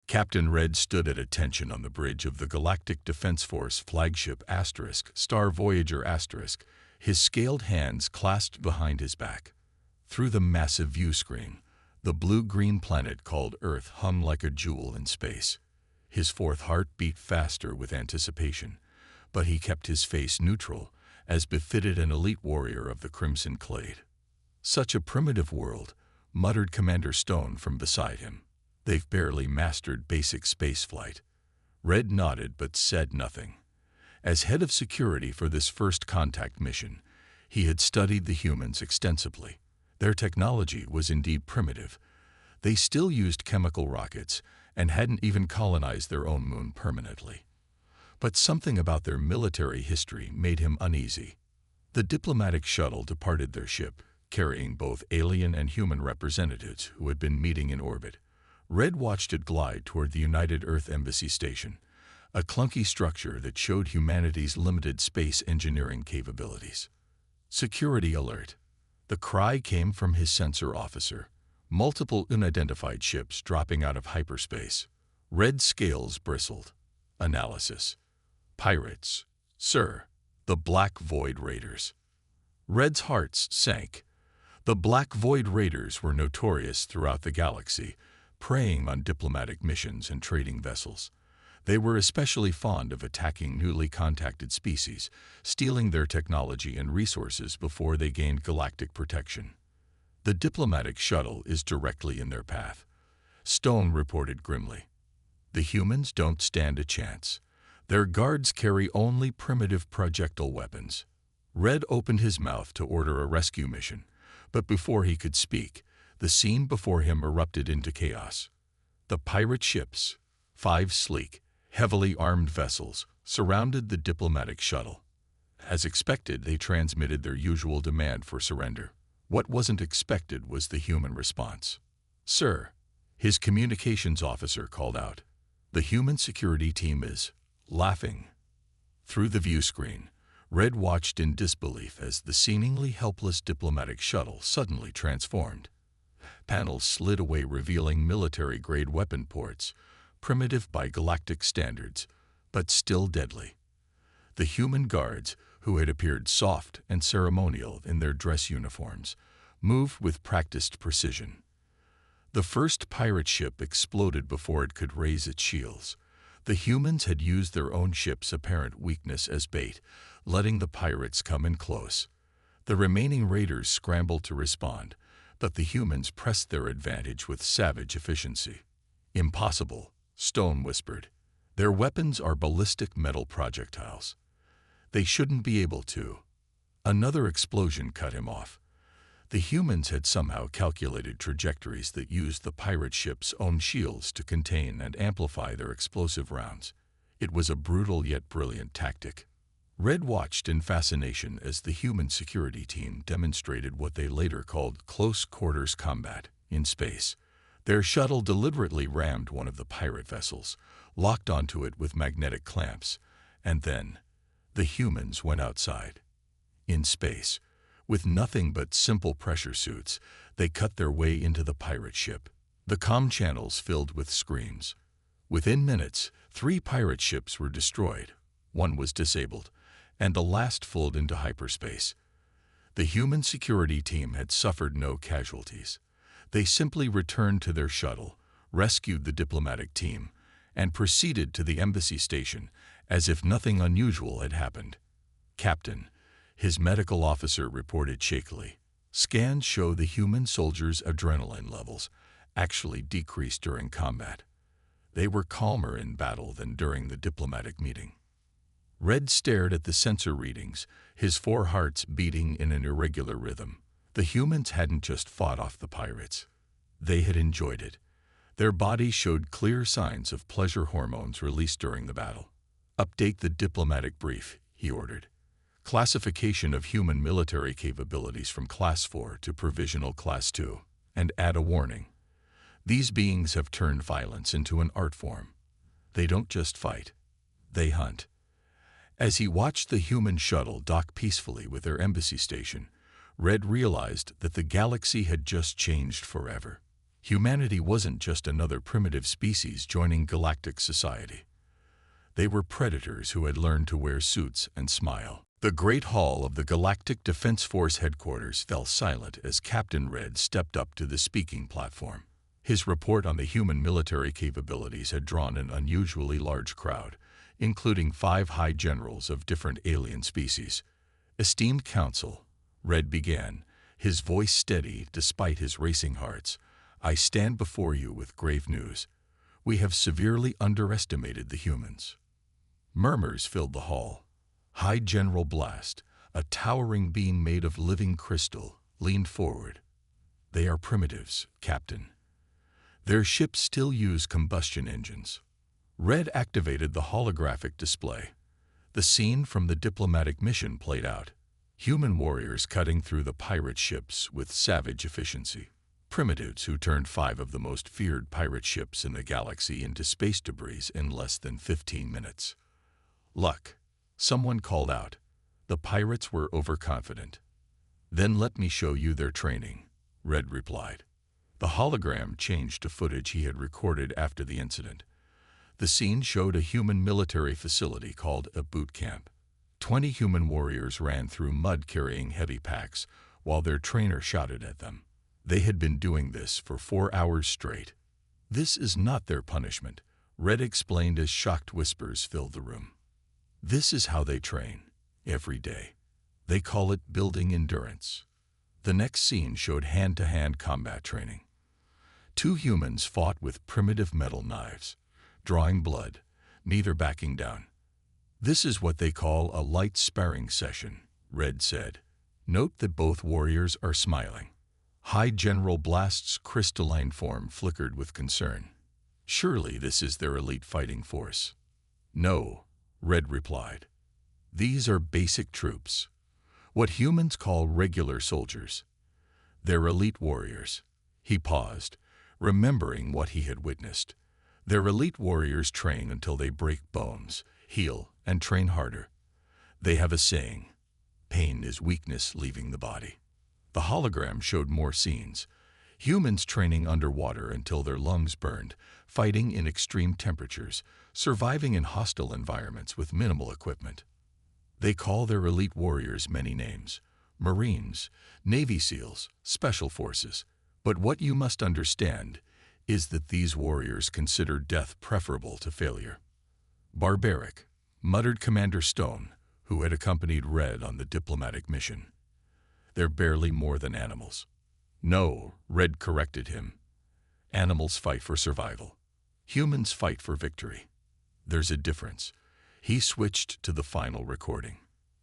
Captain Red stood at attention on the bridge of the Galactic Defense Force flagship Star Voyager *, his scaled hands clasped behind his back. Through the massive view screen, the blue-green planet called Earth hung like a jewel in space. His fourth heart beat faster with anticipation, but he kept his face neutral, as befitted an elite warrior of the Crimson Clade. "Such a primitive world," muttered Commander Stone from beside him. "They've barely mastered basic spaceflight." Red nodded but said nothing. As head of security for this first contact mission, he had studied the humans extensively. Their technology was indeed primitive. They still used chemical rockets and hadn't even colonized their own moon permanently. But something about their military history made him uneasy. The diplomatic shuttle departed their ship, carrying both alien and human representatives who had been meeting in orbit. Red watched it glide toward the United Earth Embassy Station, a clunky structure that showed humanity's limited space engineering capabilities. "Security alert." The cry came from his sensor officer. Multiple unidentified ships dropping out of hyperspace. Red's scales bristled. Analysis. "Pirates, sir. The Black Void Raiders." Red's heart sank. The Black Void Raiders were notorious throughout the galaxy, preying on diplomatic missions and trading vessels. They were especially fond of attacking newly contacted species, stealing their technology and resources before they gained galactic protection. "The diplomatic shuttle is directly in their path," Stone reported grimly. "The humans don't stand a chance. Their guards carry only primitive projectile weapons." Red opened his mouth to order a rescue mission, but before he could speak, the scene before him erupted into chaos. The pirate ships, 5 sleek, heavily armed vessels, surrounded the diplomatic shuttle. As expected, they transmitted their usual demand for surrender. What wasn't expected was the human response. "Sir," his communications officer called out, "the human security team is laughing." Through the view screen, Red watched in disbelief as the seemingly helpless diplomatic shuttle suddenly transformed. Panels slid away, revealing military-grade weapon ports, primitive by galactic standards, but still deadly. The human guards, who had appeared soft and ceremonial in their dress uniforms, moved with practiced precision. The first pirate ship exploded before it could raise its shields. The humans had used their own ship's apparent weakness as bait, letting the pirates come in close. The remaining raiders scrambled to respond, but the humans pressed their advantage with savage efficiency. "Impossible," Stone whispered. "Their weapons are ballistic metal projectiles. They shouldn't be able to." Another explosion cut him off. The humans had somehow calculated trajectories that used the pirate ship's own shields to contain and amplify their explosive rounds. It was a brutal yet brilliant tactic. Red watched in fascination as the human security team demonstrated what they later called close-quarters combat in space. Their shuttle deliberately rammed one of the pirate vessels, locked onto it with magnetic clamps, and then the humans went outside. In space, with nothing but simple pressure suits, they cut their way into the pirate ship. The comm channels filled with screams. Within minutes, 3 pirate ships were destroyed. 1 was disabled, and the last flew into hyperspace. The human security team had suffered no casualties. They simply returned to their shuttle, rescued the diplomatic team, and proceeded to the embassy station as if nothing unusual had happened. "Captain," his medical officer reported shakily, "scans show the human soldiers' adrenaline levels actually decreased during combat. They were calmer in battle than during the diplomatic meeting." Red stared at the sensor readings, his 4 hearts beating in an irregular rhythm. The humans hadn't just fought off the pirates. They had enjoyed it. Their bodies showed clear signs of pleasure hormones released during the battle. "Update the diplomatic brief," he ordered. "Classification of human military capabilities from Class 4 to Provisional Class 2, and add a warning. These beings have turned violence into an art form. They don't just fight, they hunt." As he watched the human shuttle dock peacefully with their embassy station, Red realized that the galaxy had just changed forever. Humanity wasn't just another primitive species joining galactic society. They were predators who had learned to wear suits and smile. The Great Hall of the Galactic Defense Force headquarters fell silent as Captain Red stepped up to the speaking platform. His report on the human military capabilities had drawn an unusually large crowd, including 5 high generals of different alien species. "Esteemed Council," Red began, his voice steady despite his racing hearts, "I stand before you with grave news. We have severely underestimated the humans." Murmurs filled the hall. High General Blast, a towering being made of living crystal, leaned forward. "They are primitives, Captain. Their ships still use combustion engines." Red activated the holographic display. The scene from the diplomatic mission played out. Human warriors cutting through the pirate ships with savage efficiency. Primitives who turned 5 of the most feared pirate ships in the galaxy into space debris in less than 15 minutes. "Luck," someone called out. The pirates were overconfident. "Then let me show you their training," Red replied. The hologram changed to footage he had recorded after the incident. The scene showed a human military facility called a boot camp. 20 human warriors ran through mud carrying heavy packs while their trainer shouted at them. They had been doing this for 4 hours straight. "This is not their punishment," Red explained as shocked whispers filled the room. "This is how they train, every day. They call it building endurance." The next scene showed hand-to-hand combat training. 2 humans fought with primitive metal knives, drawing blood, neither backing down. "This is what they call a light sparring session," Red said. Note that both warriors are smiling. High General Blast's crystalline form flickered with concern. "Surely this is their elite fighting force." "No," Red replied. "These are basic troops. What humans call regular soldiers. They're elite warriors." He paused, remembering what he had witnessed. Their elite warriors train until they break bones, heal, and train harder. They have a saying, "Pain is weakness leaving the body." The hologram showed more scenes. Humans training underwater until their lungs burned, fighting in extreme temperatures, surviving in hostile environments with minimal equipment. They call their elite warriors many names: Marines, Navy SEALs, Special Forces. But what you must understand is that these warriors consider death preferable to failure. "Barbaric," muttered Commander Stone, who had accompanied Red on the diplomatic mission. "They're barely more than animals." "No," Red corrected him. "Animals fight for survival. Humans fight for victory. There's a difference." He switched to the final recording.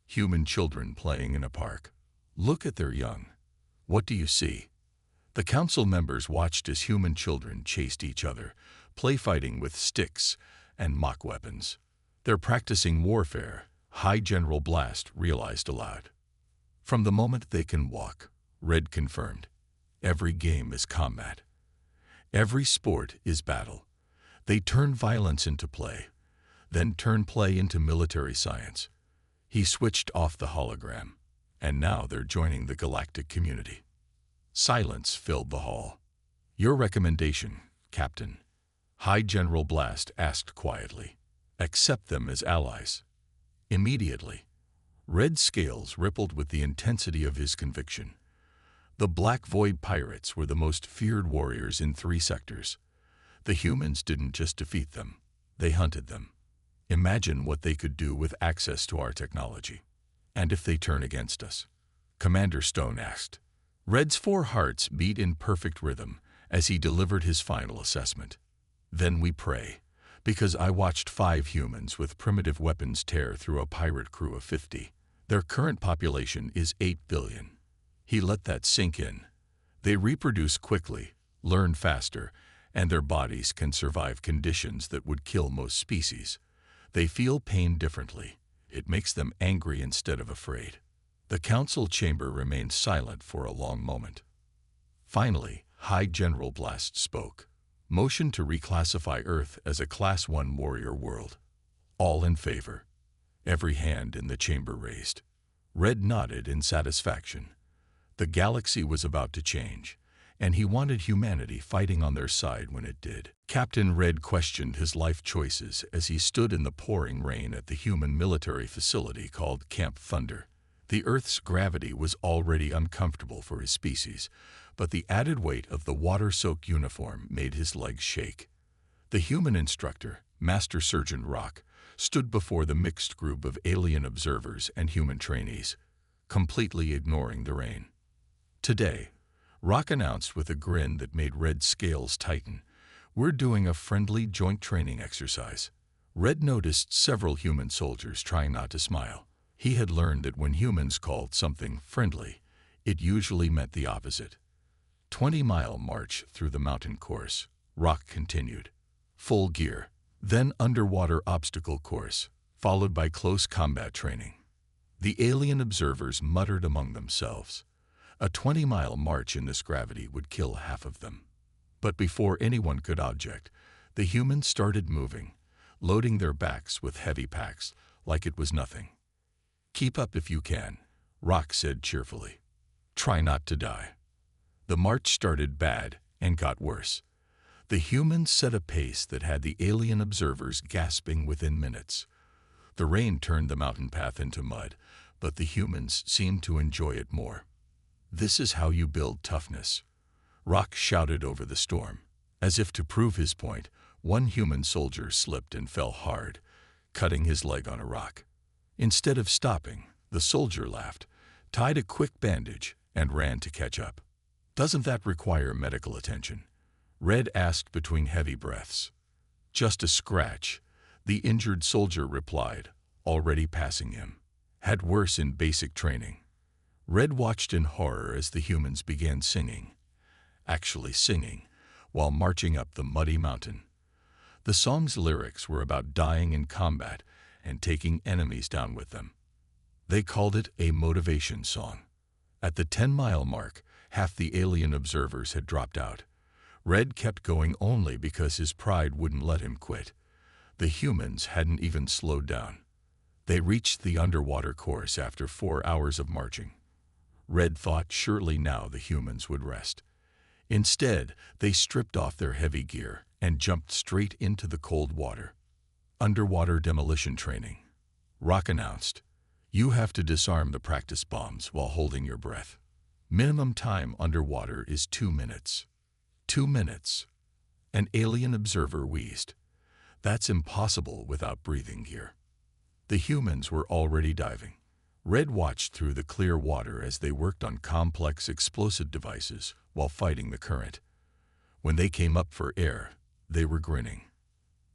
Human children playing in a park. "Look at their young. What do you see?" The council members watched as human children chased each other, play fighting with sticks and mock weapons. "They're practicing warfare," High General Blast realized aloud. "From the moment they can walk," Red confirmed. "Every game is combat. Every sport is battle. They turn violence into play, then turn play into military science." He switched off the hologram, and now they're joining the galactic community. Silence filled the hall. "Your recommendation, Captain?" High General Blast asked quietly. "Accept them as allies." Immediately, Red scales rippled with the intensity of his conviction. The Black Void Pirates were the most feared warriors in 3 sectors. The humans didn't just defeat them, they hunted them. Imagine what they could do with access to our technology. "And if they turn against us?" Commander Stone asked. Red's 4 hearts beat in perfect rhythm as he delivered his final assessment. "Then we pray, because I watched 5 humans with primitive weapons tear through a pirate crew of 50. Their current population is 8 billion. He let that sink in. They reproduce quickly, learn faster, and their bodies can survive conditions that would kill most species. They feel pain differently. It makes them angry instead of afraid." The council chamber remained silent for a long moment. Finally, High General Blast spoke. "Motion to reclassify Earth as a Class 1 warrior world." All in favor. Every hand in the chamber raised. Red nodded in satisfaction. The galaxy was about to change, and he wanted humanity fighting on their side when it did. Captain Red questioned his life choices as he stood in the pouring rain at the human military facility called Camp Thunder. The Earth's gravity was already uncomfortable for his species, but the added weight of the water-soaked uniform made his legs shake. The human instructor, Master Sergeant Rock, stood before the mixed group of alien observers and human trainees, completely ignoring the rain. Today, Rock announced with a grin that made Red's scales tighten, "We're doing a friendly joint training exercise." Red noticed several human soldiers trying not to smile. He had learned that when humans called something friendly, it usually meant the opposite. 20-mile march through the mountain course, Rock continued. Full gear, then underwater obstacle course, followed by close combat training. The alien observers muttered among themselves. A 20-mile march in this gravity would kill half of them. But before anyone could object, the humans started moving, loading their backs with heavy packs like it was nothing. "Keep up if you can," Rock said cheerfully. "Try not to die." The march started bad and got worse. The humans set a pace that had the alien observers gasping within minutes. The rain turned the mountain path into mud, but the humans seemed to enjoy it more. "This is how you build toughness," Rock shouted over the storm. As if to prove his point, one human soldier slipped and fell hard, cutting his leg on a rock. Instead of stopping, the soldier laughed, tied a quick bandage, and ran to catch up. "Doesn't that require medical attention?" Red asked between heavy breaths. "Just a scratch," the injured soldier replied, already passing him. "Had worse in basic training." Red watched in horror as the humans began singing, while marching up the muddy mountain. The song's lyrics were about dying in combat and taking enemies down with them. They called it a motivation song. At the 10-mile mark, half the alien observers had dropped out. Red kept going only because his pride wouldn't let him quit. The humans hadn't even slowed down. They reached the underwater course after 4 hours of marching. Red thought surely now the humans would rest. Instead, they stripped off their heavy gear and jumped straight into the cold water. "Underwater demolition training," Rock announced. "You have to disarm the practice bombs while holding your breath. Minimum time underwater is 2 minutes. 2 minutes. An alien observer wheezed. "That's impossible without breathing gear." The humans were already diving. Red watched through the clear water as they worked on complex explosive devices while fighting the current. When they came up for air, they were grinning.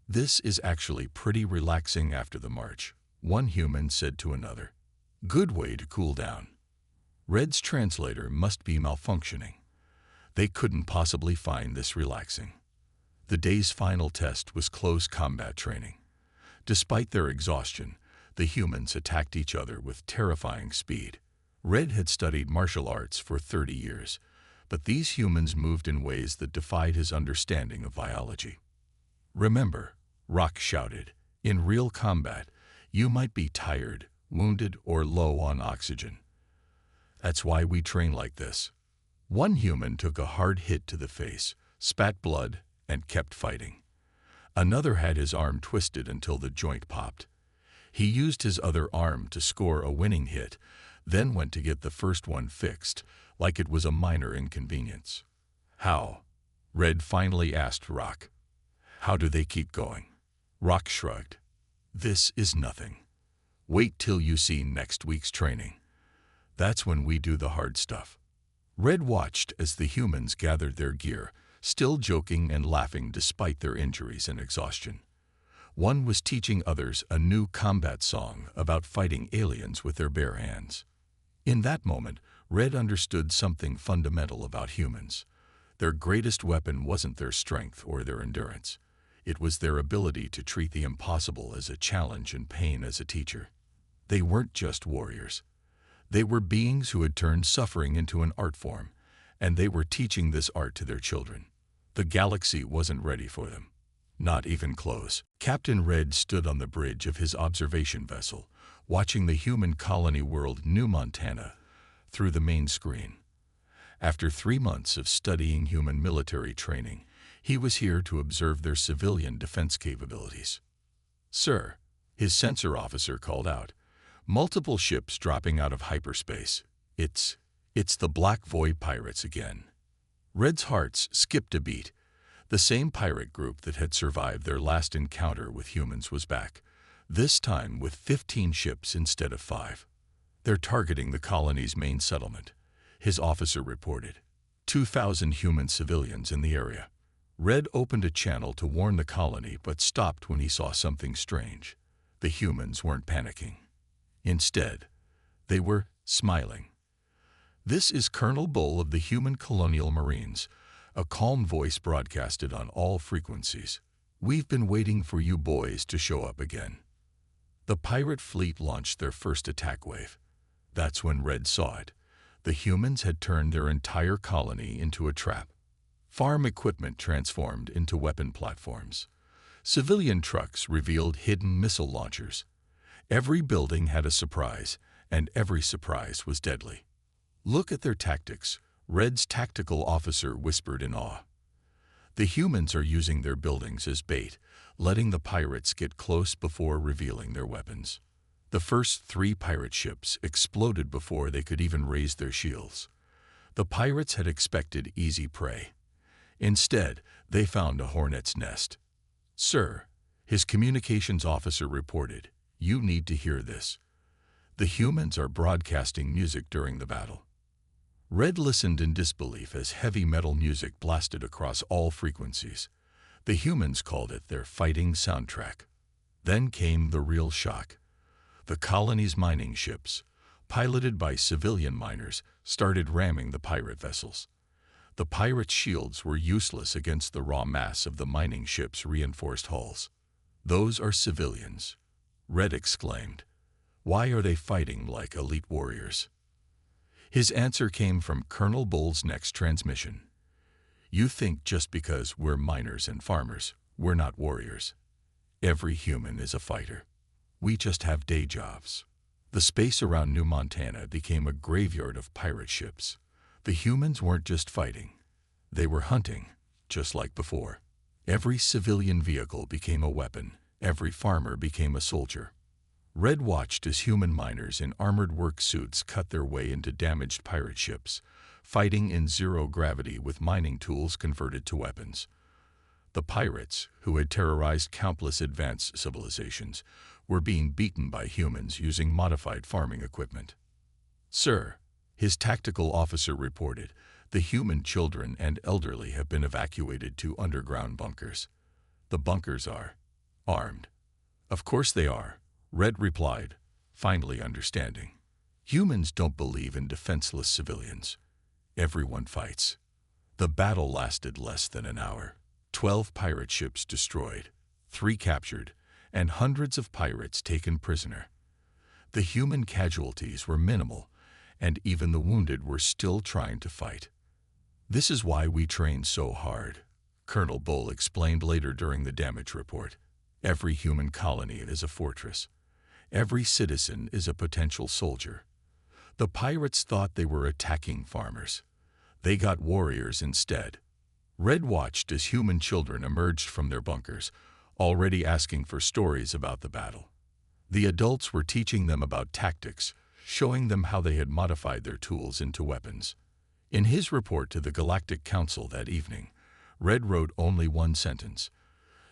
"This is actually pretty relaxing after the march," one human said to another. "Good way to cool down." Red's translator must be malfunctioning. They couldn't possibly find this relaxing. The day's final test was close combat training. Despite their exhaustion, the humans attacked each other with terrifying speed. Red had studied martial arts for 30 years, but these humans moved in ways that defied his understanding of biology. "Remember," Rock shouted, "in real combat, you might be tired, wounded, or low on oxygen. That's why we train like this." One human took a hard hit to the face, spat blood, and kept fighting. Another had his arm twisted until the joint popped. He used his other arm to score a winning hit, then went to get the first one fixed, like it was a minor inconvenience. "How?" Red finally asked Rock. "How do they keep going?" Rock shrugged. "This is nothing. Wait till you see next week's training. That's when we do the hard stuff." Red watched as the humans gathered their gear, still joking and laughing despite their injuries and exhaustion. One was teaching others a new combat song about fighting aliens with their bare hands. In that moment, Red understood something fundamental about humans. Their greatest weapon wasn't their strength or their endurance. It was their ability to treat the impossible as a challenge and pain as a teacher. They weren't just warriors. They were beings who had turned suffering into an art form, and they were teaching this art to their children. The galaxy wasn't ready for them. Not even close. Captain Red stood on the bridge of his observation vessel, watching the human colony world New Montana through the main screen. After 3 months of studying human military training, he was here to observe their civilian defense capabilities. "Sir," his sensor officer called out, "multiple ships dropping out of hyperspace. It's the Black Void pirates again." Red's hearts skipped a beat. The same pirate group that had survived their last encounter with humans was back, this time with 15 ships instead of 5. "They're targeting the colony's main settlement," his officer reported. 2,000 human civilians in the area. Red opened a channel to warn the colony but stopped when he saw something strange. The humans weren't panicking. Instead, they were smiling. "This is Colonel Bull of the Human Colonial Marines," a calm voice broadcasted on all frequencies. "We've been waiting for you boys to show up again." The pirate fleet launched their first attack wave. That's when Red saw it. The humans had turned their entire colony into a trap. Farm equipment transformed into weapon platforms. Civilian trucks revealed hidden missile launchers. Every building had a surprise, and every surprise was deadly. "Look at their tactics," Red's tactical officer whispered in awe. "The humans are using their buildings as bait, letting the pirates get close before revealing their weapons." The first 3 pirate ships exploded before they could even raise their shields. The pirates had expected easy prey. Instead, they found a hornet's nest. "Sir," his communications officer reported, "you need to hear this. The humans are broadcasting music during the battle." Red listened in disbelief as heavy metal music blasted across all frequencies. The humans called it their fighting soundtrack. Then came the real shock. The colony's mining ships, piloted by civilian miners, started ramming the pirate vessels. The pirates' shields were useless against the raw mass of the mining ships' reinforced hulls. "Those are civilians," Red exclaimed. "Why are they fighting like elite warriors?" His answer came from Colonel Bull's next transmission. "You think just because we're miners and farmers, we're not warriors. Every human is a fighter. We just have day jobs." The space around New Montana became a graveyard of pirate ships. The humans weren't just fighting. They were hunting, just like before. Every civilian vehicle became a weapon. Every farmer became a soldier. Red watched as human miners in armored work suits cut their way into damaged pirate ships, fighting in zero gravity with mining tools converted to weapons. The pirates, who had terrorized countless advanced civilizations, were being beaten by humans using modified farming equipment. "Sir," his tactical officer reported, "the human children and elderly have been evacuated to underground bunkers. The bunkers are armed." "Of course they are," Red replied, finally understanding. "Humans don't believe in defenseless civilians. Everyone fights." The battle lasted less than an hour. 12 pirate ships destroyed, 3 captured, and hundreds of pirates taken prisoner. The human casualties were minimal, and even the wounded were still trying to fight. "This is why we train so hard," Colonel Bull explained later during the damage report. "Every human colony is a fortress. Every citizen is a potential soldier." The pirates thought they were attacking farmers. They got warriors instead. Red watched as human children emerged from their bunkers, already asking for stories about the battle. The adults were teaching them about tactics, showing them how they had modified their tools into weapons. In his report to the Galactic Council that evening, Red wrote only one sentence: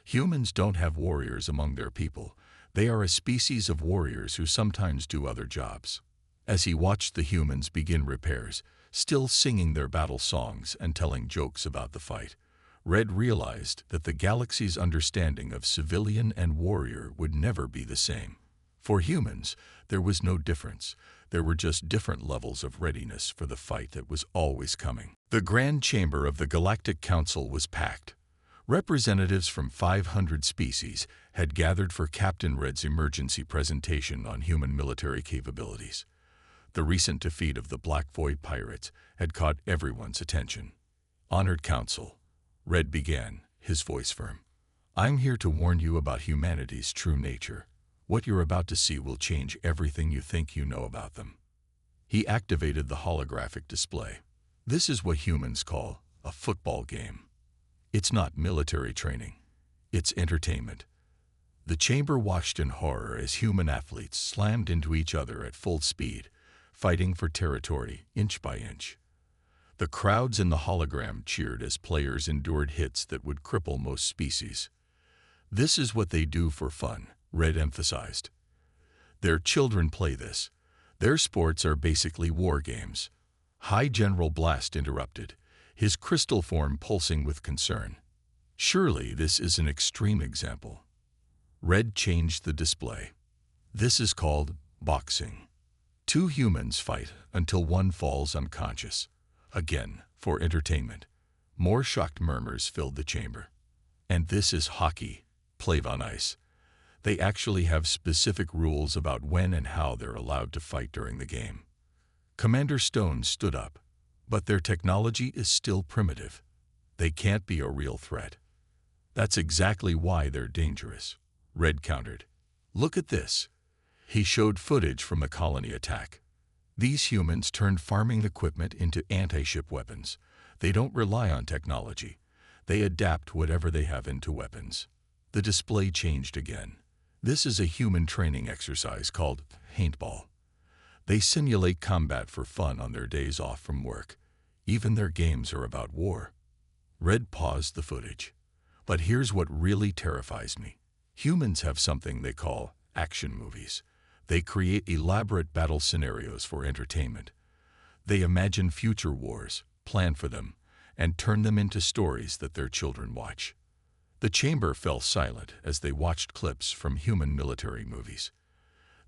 "Humans don't have warriors among their people. They are a species of warriors who sometimes do other jobs." As he watched the humans begin repairs, still singing their battle songs and telling jokes about the fight, Red realized that the galaxy's understanding of civilian and warrior would never be the same. For humans, there was no difference. There were just different levels of readiness for the fight that was always coming. The Grand Chamber of the Galactic Council was packed. Representatives from 500 species had gathered for Captain Red's emergency presentation on human military capabilities. The recent defeat of the Black Void pirates had caught everyone's attention. "Honored Council," Red began, his voice firm, "I'm here to warn you about humanity's true nature. What you're about to see will change everything you think you know about them." He activated the holographic display. This is what humans call a football game. It's not military training. It's entertainment. The chamber watched in horror as human athletes slammed into each other at full speed, fighting for territory inch by inch. The crowds in the hologram cheered as players endured hits that would cripple most species. This is what they do for fun, Red emphasized. Their children play this. Their sports are basically war games. High General Blast interrupted, his crystal form pulsing with concern. Surely this is an extreme example. Red changed the display. This is called boxing. Two humans fight until one falls unconscious. Again, for entertainment. More shocked murmurs filled the chamber. And this is hockey, played on ice. They actually have specific rules about when and how they're allowed to fight during the game. Commander Stone stood up, but their technology is still primitive. They can't be a real threat. That's exactly why they're dangerous, Red countered. Look at this. He showed footage from a colony attack. These humans turned farming equipment into anti-ship weapons. They don't rely on technology. They adapt whatever they have into weapons. The display changed again. This is a human training exercise called paintball. They simulate combat for fun on their days off from work. Even their games are about war. Red paused the footage. But here's what really terrifies me. Humans have something they call action movies. They create elaborate battle scenarios for entertainment. They imagine future wars, plan for them, and turn them into stories that their children watch. The chamber fell silent as they watched clips from human military movies.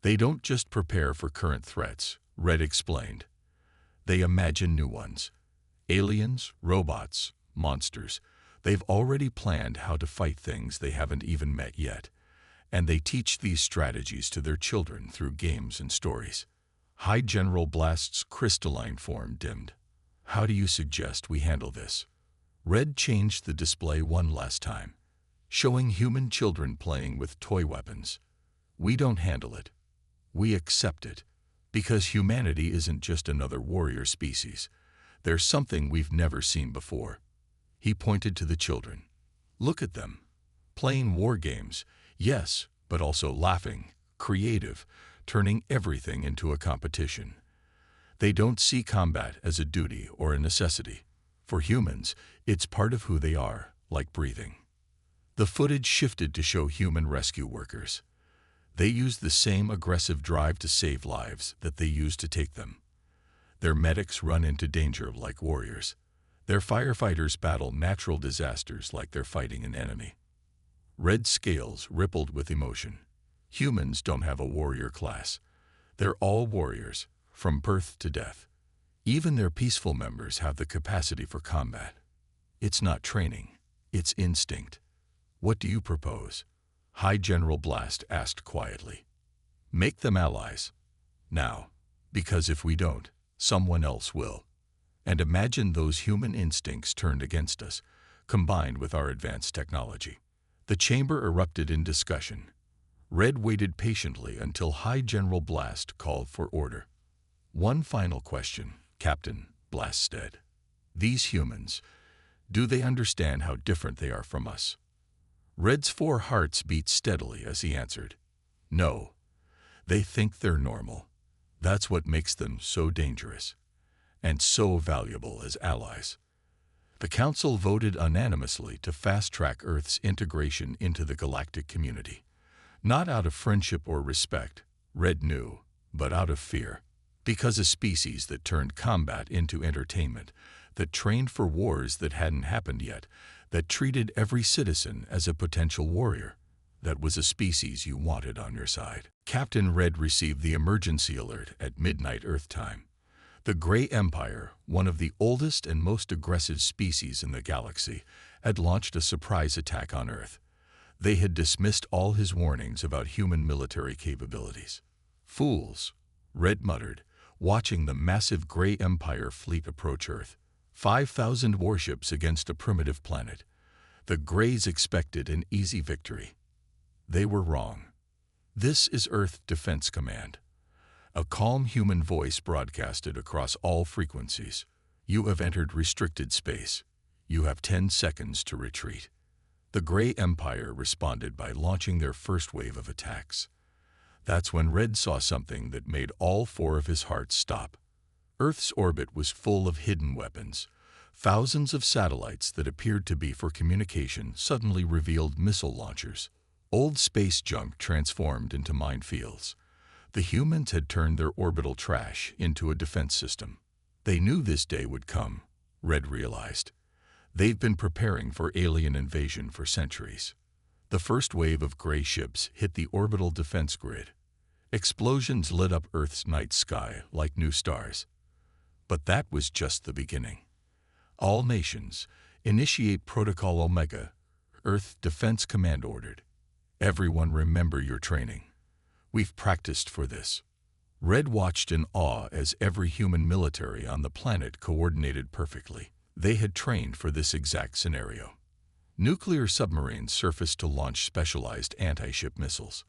They don't just prepare for current threats, Red explained. They imagine new ones. Aliens, robots, monsters. They've already planned how to fight things they haven't even met yet. And they teach these strategies to their children through games and stories. High General Blast's crystalline form dimmed. How do you suggest we handle this? Red changed the display one last time, showing human children playing with toy weapons. We don't handle it. We accept it. Because humanity isn't just another warrior species. There's something we've never seen before. He pointed to the children. Look at them. Playing war games. Yes, but also laughing, creative, turning everything into a competition. They don't see combat as a duty or a necessity. For humans, it's part of who they are, like breathing. The footage shifted to show human rescue workers. They use the same aggressive drive to save lives that they use to take them. Their medics run into danger like warriors. Their firefighters battle natural disasters like they're fighting an enemy. Red scales rippled with emotion. Humans don't have a warrior class. They're all warriors, from birth to death. Even their peaceful members have the capacity for combat. It's not training, it's instinct. What do you propose? High General Blast asked quietly. Make them allies. Now, because if we don't, someone else will. And imagine those human instincts turned against us, combined with our advanced technology. The chamber erupted in discussion. Red waited patiently until High General Blast called for order. One final question, Captain, Blast said. These humans, do they understand how different they are from us? Red's 4 hearts beat steadily as he answered. No. They think they're normal. That's what makes them so dangerous. And so valuable as allies. The Council voted unanimously to fast-track Earth's integration into the galactic community. Not out of friendship or respect, Red knew, but out of fear. Because a species that turned combat into entertainment, that trained for wars that hadn't happened yet, that treated every citizen as a potential warrior, that was a species you wanted on your side. Captain Red received the emergency alert at midnight Earth time. The Grey Empire, one of the oldest and most aggressive species in the galaxy, had launched a surprise attack on Earth. They had dismissed all his warnings about human military capabilities. Fools, Red muttered, watching the massive Grey Empire fleet approach Earth. 5,000 warships against a primitive planet. The Greys expected an easy victory. They were wrong. This is Earth Defense Command. A calm human voice broadcasted across all frequencies. You have entered restricted space. You have 10 seconds to retreat. The Gray Empire responded by launching their first wave of attacks. That's when Red saw something that made all four of his hearts stop. Earth's orbit was full of hidden weapons. Thousands of satellites that appeared to be for communication suddenly revealed missile launchers. Old space junk transformed into minefields. The humans had turned their orbital trash into a defense system. They knew this day would come, Red realized. They've been preparing for alien invasion for centuries. The first wave of gray ships hit the orbital defense grid. Explosions lit up Earth's night sky like new stars. But that was just the beginning. All nations, initiate Protocol Omega, Earth Defense Command ordered. Everyone remember your training. We've practiced for this. Red watched in awe as every human military on the planet coordinated perfectly. They had trained for this exact scenario. Nuclear submarines surfaced to launch specialized anti-ship missiles.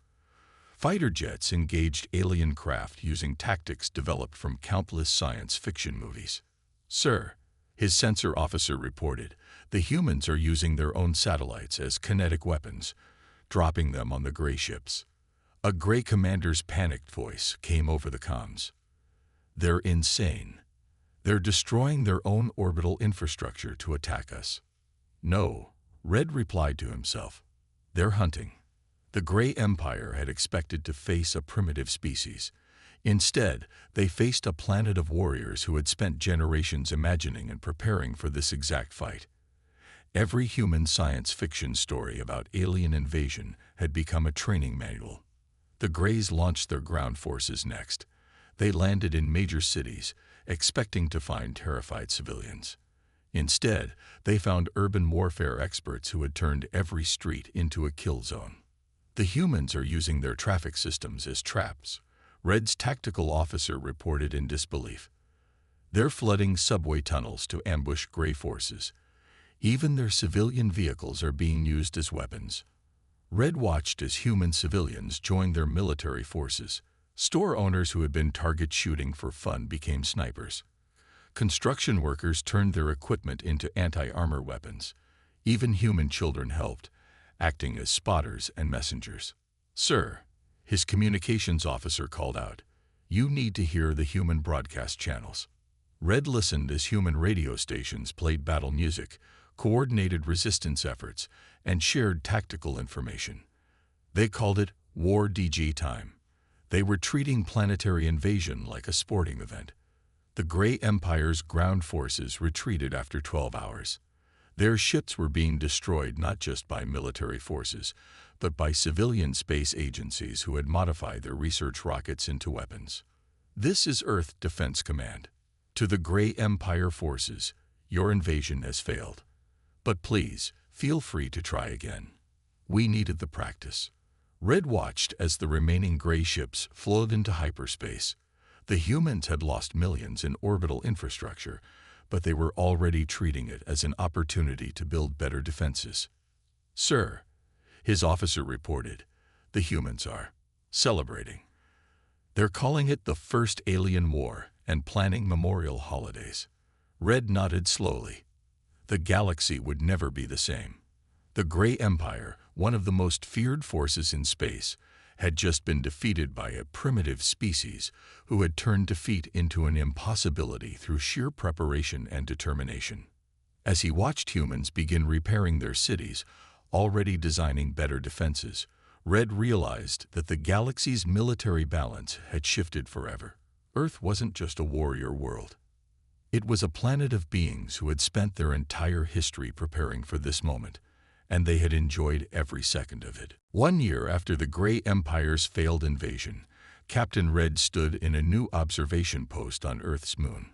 Fighter jets engaged alien craft using tactics developed from countless science fiction movies. Sir, his sensor officer reported, the humans are using their own satellites as kinetic weapons, dropping them on the gray ships. A gray commander's panicked voice came over the comms. They're insane. They're destroying their own orbital infrastructure to attack us. No, Red replied to himself. They're hunting. The Gray Empire had expected to face a primitive species. Instead, they faced a planet of warriors who had spent generations imagining and preparing for this exact fight. Every human science fiction story about alien invasion had become a training manual. The Greys launched their ground forces next. They landed in major cities, expecting to find terrified civilians. Instead, they found urban warfare experts who had turned every street into a kill zone. The humans are using their traffic systems as traps, Red's tactical officer reported in disbelief. They're flooding subway tunnels to ambush Gray forces. Even their civilian vehicles are being used as weapons. Red watched as human civilians joined their military forces. Store owners who had been target shooting for fun became snipers. Construction workers turned their equipment into anti-armor weapons. Even human children helped, acting as spotters and messengers. Sir, his communications officer called out, you need to hear the human broadcast channels. Red listened as human radio stations played battle music, coordinated resistance efforts, and shared tactical information. They called it War DG time. They were treating planetary invasion like a sporting event. The Gray Empire's ground forces retreated after 12 hours. Their ships were being destroyed not just by military forces, but by civilian space agencies who had modified their research rockets into weapons. This is Earth Defense Command. To the Gray Empire forces, your invasion has failed. But please, feel free to try again. We needed the practice. Red watched as the remaining Gray ships flowed into hyperspace. The humans had lost millions in orbital infrastructure, but they were already treating it as an opportunity to build better defenses. Sir, his officer reported, the humans are celebrating. They're calling it the First Alien War and planning memorial holidays. Red nodded slowly. The galaxy would never be the same. The Gray Empire, one of the most feared forces in space, had just been defeated by a primitive species who had turned defeat into an impossibility through sheer preparation and determination. As he watched humans begin repairing their cities, already designing better defenses, Red realized that the galaxy's military balance had shifted forever. Earth wasn't just a warrior world. It was a planet of beings who had spent their entire history preparing for this moment, and they had enjoyed every second of it. 1 year after the Gray Empire's failed invasion, Captain Red stood in a new observation post on Earth's moon.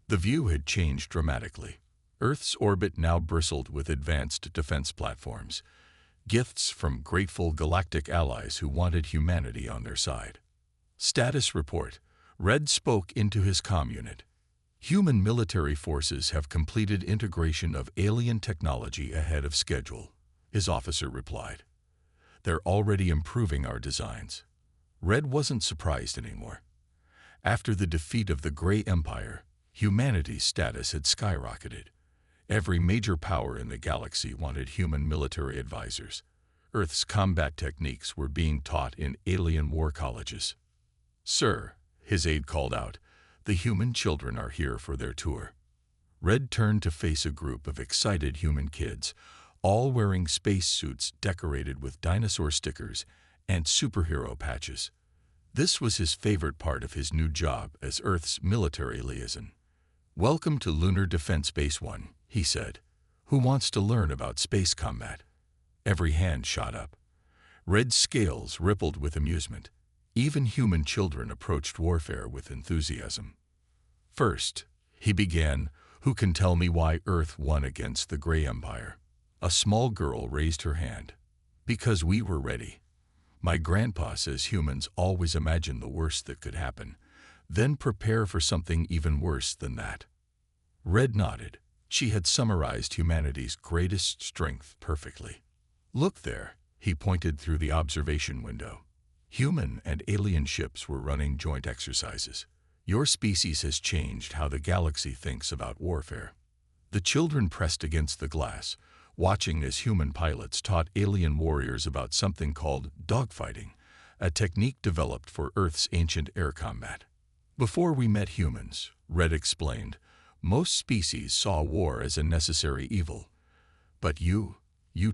The view had changed dramatically. Earth's orbit now bristled with advanced defense platforms, gifts from grateful galactic allies who wanted humanity on their side. Status report. Red spoke into his comm unit. Human military forces have completed integration of alien technology ahead of schedule, his officer replied. They're already improving our designs. Red wasn't surprised anymore. After the defeat of the Gray Empire, Humanity's status had skyrocketed. Every major power in the galaxy wanted human military advisors. Earth's combat techniques were being taught in alien war colleges. "Sir," his aide called out, "the human children are here for their tour." Red turned to face a group of excited human kids, all wearing space suits decorated with dinosaur stickers and superhero patches. This was his favorite part of his new job as Earth's military liaison. "Welcome to Lunar Defense Base 1, he said. "Who wants to learn about space combat?" Every hand shot up. Red's scales rippled with amusement. Even human children approached warfare with enthusiasm. "First," he began, "who can tell me why Earth won against the Grey Empire?" A small girl raised her hand. "Because we were ready. My grandpa says humans always imagine the worst that could happen, then prepare for something even worse than that." Red nodded. She had summarized humanity's greatest strength perfectly. "Look there," he pointed through the observation window. Human and alien ships were running joint exercises. "Your species has changed how the galaxy thinks about warfare." The children pressed against the glass, watching as human pilots taught alien warriors about something called dogfighting, a technique developed for Earth's ancient air combat. "Before we met humans," Red explained, "most species saw war as a necessary evil. But you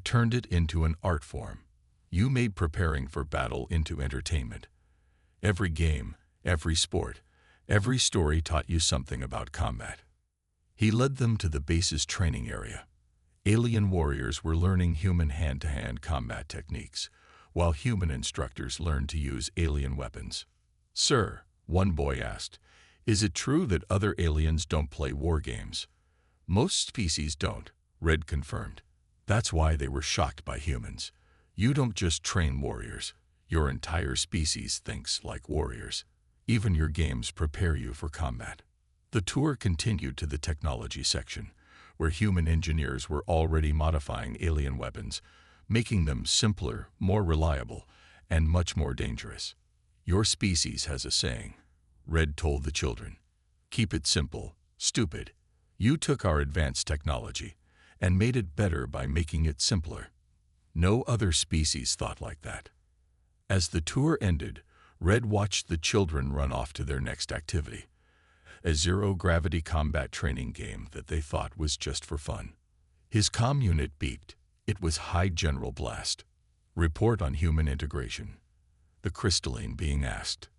turned it into an art form. You made preparing for battle into entertainment. Every game, every sport, every story taught you something about combat." He led them to the base's training area. Alien warriors were learning human hand-to-hand combat techniques, while human instructors learned to use alien weapons. "Sir," one boy asked, "is it true that other aliens don't play war games?" "Most species don't," Red confirmed. "That's why they were shocked by humans. You don't just train warriors. Your entire species thinks like warriors. Even your games prepare you for combat." The tour continued to the technology section, where human engineers were already modifying alien weapons, making them simpler, more reliable, and much more dangerous. "Your species has a saying," Red told the children. "Keep it simple, stupid. You took our advanced technology and made it better by making it simpler." No other species thought like that. As the tour ended, Red watched the children run off to their next activity, a zero-gravity combat training game that they thought was just for fun. His comm unit beeped. It was High General Blast. "Report on human integration," the crystalline being asked.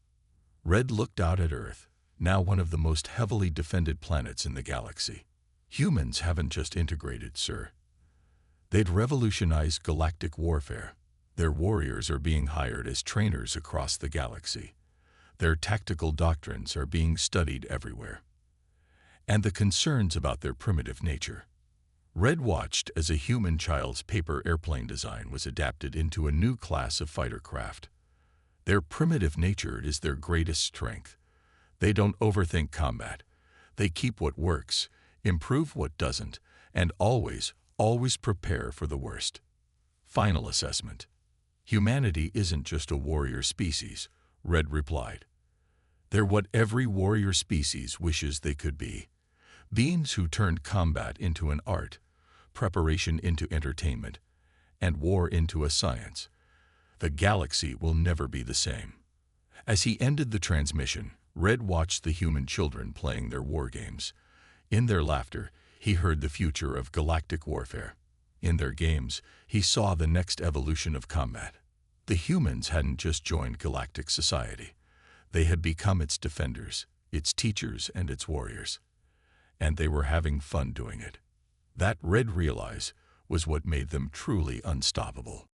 Red looked out at Earth, now one of the most heavily defended planets in the galaxy. "Humans haven't just integrated, sir. They'd revolutionized galactic warfare. Their warriors are being hired as trainers across the galaxy. Their tactical doctrines are being studied everywhere. And the concerns about their primitive nature." Red watched as a human child's paper airplane design was adapted into a new class of fighter craft. Their primitive nature is their greatest strength. They don't overthink combat. They keep what works, improve what doesn't, and always prepare for the worst. Final assessment. "Humanity isn't just a warrior species," Red replied. "They're what every warrior species wishes they could be. Beings who turned combat into an art, preparation into entertainment, and war into a science. The galaxy will never be the same." As he ended the transmission, Red watched the human children playing their war games. In their laughter, he heard the future of galactic warfare. In their games, he saw the next evolution of combat. The humans hadn't just joined galactic society. They had become its defenders, its teachers, and its warriors. And they were having fun doing it. That, Red realized, was what made them truly unstoppable.